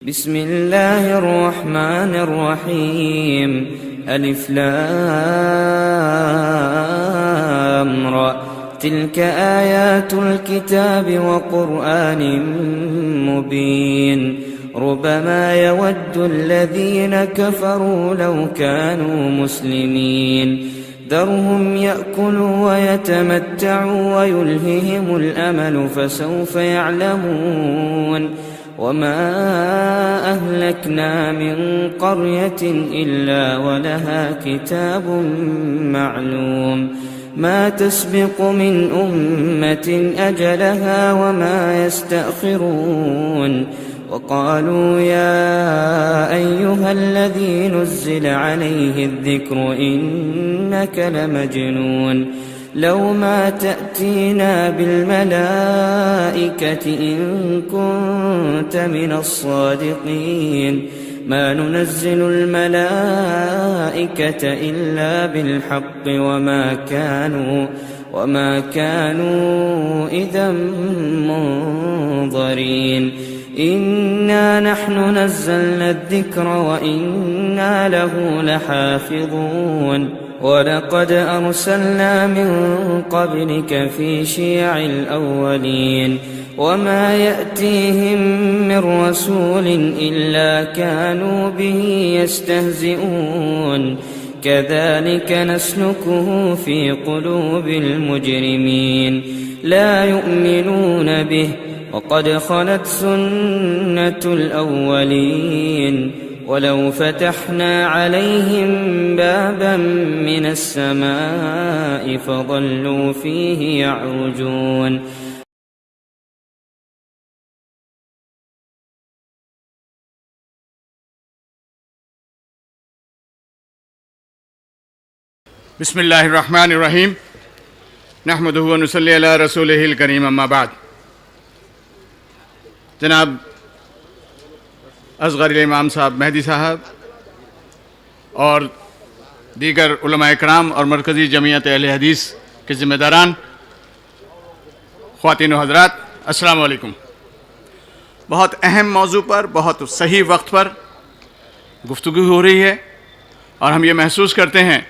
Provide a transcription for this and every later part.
بسم الله الرحمن الرحيم ألف لام را تلك آيات الكتاب وقرآن مبين ربما يود الذين كفروا لو كانوا مسلمين ذرهم يأكلوا ويتمتعوا ويلههم الأمل فسوف يعلمون وما أهلكنا من قرية إلا ولها كتاب معلوم ما تسبق من أمة أجلها وما يستأخرون وقالوا يا أيها الذي نزل عليه الذكر إنك لمجنون لو ما تأتينا بالملائكة إن كنت من الصادقين ما ننزل الملائكة إلا بالحق وما كانوا إذا منظرين إنا نحن نزلنا الذكر وإنا له لحافظون ولقد أرسلنا من قبلك في شيع الأولين وما يأتيهم من رسول إلا كانوا به يستهزئون كذلك نسلكه في قلوب المجرمين لا يؤمنون به وقد خلت سنة الأولين ولو فتحنا عليهم بابا من السماء فظلوا فيه يعرجون بسم اللہ الرحمن الرحیم نحمدہ و نصلی علی رسولہ الکریم اما بعد. جناب اصغر امام صاحب مہدی صاحب اور دیگر علماء کرام اور مرکزی جمعیت اہل حدیث کے ذمہ داران، خواتین و حضرات، السلام علیکم. بہت اہم موضوع پر بہت صحیح وقت پر گفتگو ہو رہی ہے اور ہم یہ محسوس کرتے ہیں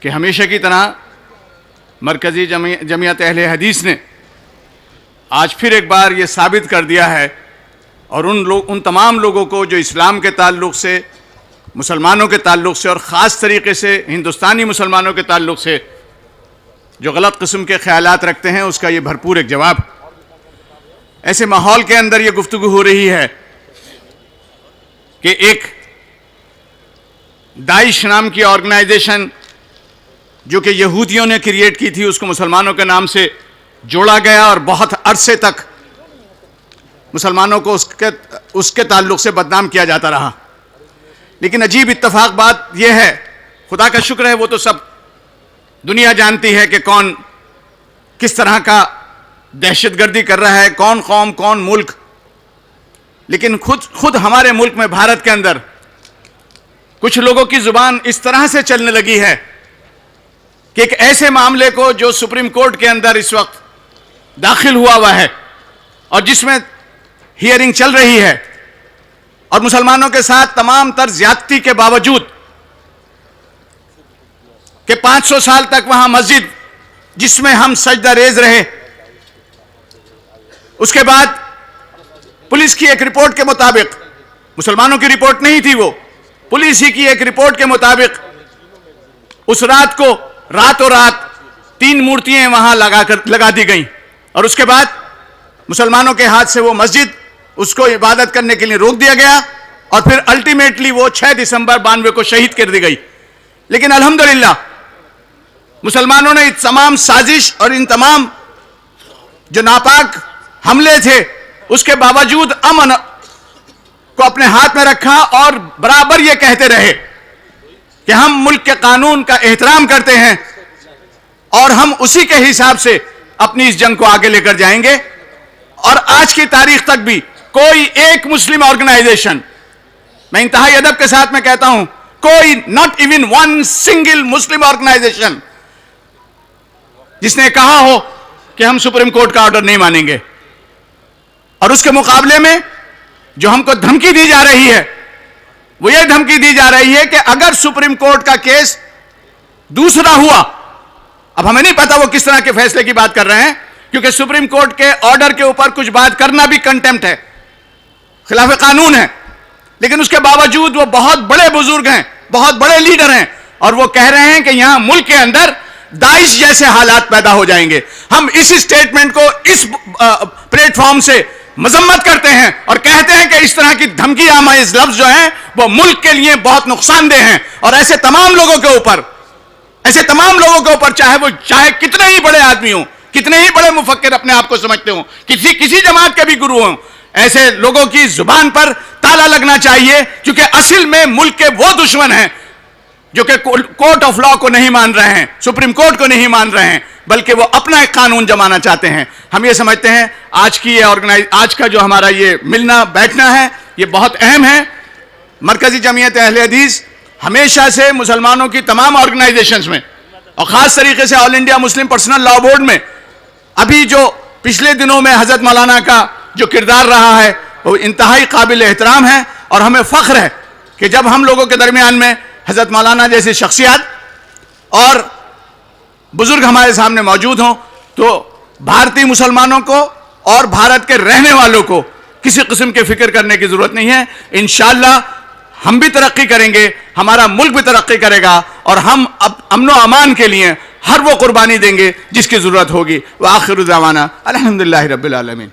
کہ ہمیشہ کی طرح مرکزی جمعیت اہل حدیث نے آج پھر ایک بار یہ ثابت کر دیا ہے اور ان تمام لوگوں کو جو اسلام کے تعلق سے، مسلمانوں کے تعلق سے اور خاص طریقے سے ہندوستانی مسلمانوں کے تعلق سے جو غلط قسم کے خیالات رکھتے ہیں، اس کا یہ بھرپور ایک جواب. ایسے ماحول کے اندر یہ گفتگو ہو رہی ہے کہ ایک داعش نام کی آرگنائزیشن جو کہ یہودیوں نے کریٹ کی تھی، اس کو مسلمانوں کے نام سے جوڑا گیا اور بہت عرصے تک مسلمانوں کو اس کے تعلق سے بدنام کیا جاتا رہا. لیکن عجیب اتفاق بات یہ ہے، خدا کا شکر ہے وہ تو سب دنیا جانتی ہے کہ کون کس طرح کا دہشت گردی کر رہا ہے، کون قوم کون ملک. لیکن خود ہمارے ملک میں بھارت کے اندر کچھ لوگوں کی زبان اس طرح سے چلنے لگی ہے کہ ایک ایسے معاملے کو جو سپریم کورٹ کے اندر اس وقت داخل ہوا ہے اور جس میں ہیئرنگ چل رہی ہے، اور مسلمانوں کے ساتھ تمام تر زیادتی کے باوجود کہ 500 سال تک وہاں مسجد جس میں ہم سجدہ ریز رہے، اس کے بعد پولیس کی ایک رپورٹ کے مطابق، مسلمانوں کی رپورٹ نہیں تھی وہ، پولیس ہی کی ایک رپورٹ کے مطابق اس رات کو راتوں رات 3 مورتیاں وہاں لگا دی گئیں، اور اس کے بعد مسلمانوں کے ہاتھ سے وہ مسجد اس کو عبادت کرنے کے لیے روک دیا گیا، اور پھر الٹیمیٹلی وہ 6 دسمبر 92 کو شہید کر دی گئی. لیکن الحمدللہ مسلمانوں نے اس تمام سازش اور ان تمام جو ناپاک حملے تھے اس کے باوجود امن کو اپنے ہاتھ میں رکھا اور برابر یہ کہتے رہے کہ ہم ملک کے قانون کا احترام کرتے ہیں اور ہم اسی کے حساب سے اپنی اس جنگ کو آگے لے کر جائیں گے. اور آج کی تاریخ تک بھی کوئی ایک مسلم آرگنائزیشن، میں انتہائی ادب کے ساتھ میں کہتا ہوں، کوئی not even one single Muslim organization جس نے کہا ہو کہ ہم سپریم کورٹ کا آرڈر نہیں مانیں گے. اور اس کے مقابلے میں جو ہم کو دھمکی دی جا رہی ہے وہ یہ دھمکی دی جا رہی ہے کہ اگر سپریم کورٹ کا کیس دوسرا ہوا، اب ہمیں نہیں پتا وہ کس طرح کے فیصلے کی بات کر رہے ہیں، کیونکہ سپریم کورٹ کے آرڈر کے اوپر کچھ بات کرنا بھی کنٹمپٹ ہے، خلاف قانون ہے، لیکن اس کے باوجود وہ بہت بڑے بزرگ ہیں، بہت بڑے لیڈر ہیں، اور وہ کہہ رہے ہیں کہ یہاں ملک کے اندر داعش جیسے حالات پیدا ہو جائیں گے۔ ہم اس اسٹیٹمنٹ کو اس پلیٹ فارم سے مذمت کرتے ہیں اور کہتے ہیں کہ اس طرح کی دھمکی آمیز لفظ جو ہیں وہ ملک کے لیے بہت نقصان دہ ہیں، اور ایسے تمام لوگوں کے اوپر چاہے کتنے ہی بڑے آدمی ہوں، کتنے ہی بڑے مفکر اپنے آپ کو سمجھتے ہوں، کسی جماعت کے بھی گرو ہوں، ایسے لوگوں کی زبان پر تالا لگنا چاہیے، کیونکہ اصل میں ملک کے وہ دشمن ہیں جو کہ کورٹ آف لا کو نہیں مان رہے ہیں، سپریم کورٹ کو نہیں مان رہے ہیں، بلکہ وہ اپنا ایک قانون جمانا چاہتے ہیں۔ ہم یہ سمجھتے ہیں آج کا جو ہمارا یہ ملنا بیٹھنا ہے یہ بہت اہم ہے۔ مرکزی جمعیت اہل حدیث ہمیشہ سے مسلمانوں کی تمام آرگنائزیشنز میں، اور خاص طریقے سے آل انڈیا مسلم پرسنل لا بورڈ میں، ابھی جو پچھلے دنوں میں حضرت مولانا کا جو کردار رہا ہے وہ انتہائی قابل احترام ہے، اور ہمیں فخر ہے کہ جب ہم لوگوں کے درمیان میں حضرت مولانا جیسی شخصیات اور بزرگ ہمارے سامنے موجود ہوں تو بھارتی مسلمانوں کو اور بھارت کے رہنے والوں کو کسی قسم کے فکر کرنے کی ضرورت نہیں ہے۔ انشاءاللہ ہم بھی ترقی کریں گے، ہمارا ملک بھی ترقی کرے گا، اور ہم امن و امان کے لیے ہر وہ قربانی دیں گے جس کی ضرورت ہوگی۔ وآخر دعوانا الحمدللہ رب العالمین۔